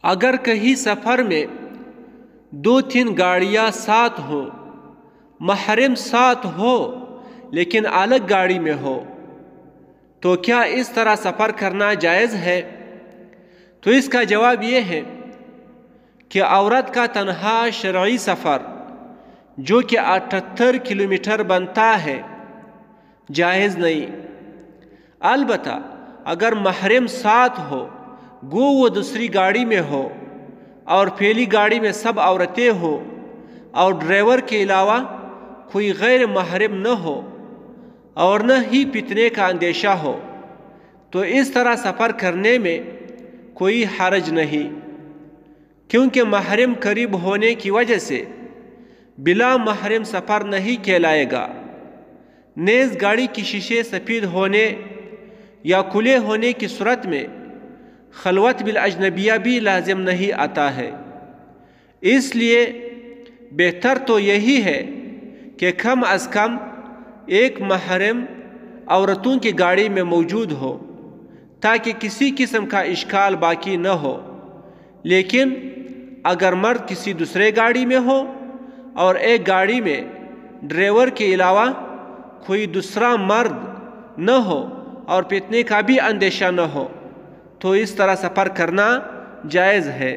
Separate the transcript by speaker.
Speaker 1: اگر کہیں سفر میں 2-3 گاڑیاں ساتھ ہوں، محرم ساتھ ہو لیکن الگ گاڑی میں ہو، تو کیا اس طرح سفر کرنا جائز ہے؟ تو اس کا جواب یہ ہے کہ عورت کا تنہا شرعی سفر جو کہ 78 کلومیٹر بنتا ہے جائز نہیں۔ البتہ اگر محرم ساتھ ہو، گو وہ دوسری گاڑی میں ہو اور پہلی گاڑی میں سب عورتیں ہوں اور ڈرائیور کے علاوہ کوئی غیر محرم نہ ہو اور نہ ہی فتنے کا اندیشہ ہو، تو اس طرح سفر کرنے میں کوئی حرج نہیں، کیونکہ محرم قریب ہونے کی وجہ سے بلا محرم سفر نہیں کہلائے گا۔ نیز گاڑی کی شیشے سفید ہونے یا کھلے ہونے کی صورت میں خلوت بالاجنبیہ بھی لازم نہیں آتا ہے۔ اس لیے بہتر تو یہی ہے کہ کم از کم ایک محرم عورتوں کی گاڑی میں موجود ہو تاکہ کسی قسم کا اشکال باقی نہ ہو۔ لیکن اگر مرد کسی دوسرے گاڑی میں ہو اور ایک گاڑی میں ڈرائیور کے علاوہ کوئی دوسرا مرد نہ ہو اور فتنے کا بھی اندیشہ نہ ہو، تو اس طرح سفر کرنا جائز ہے۔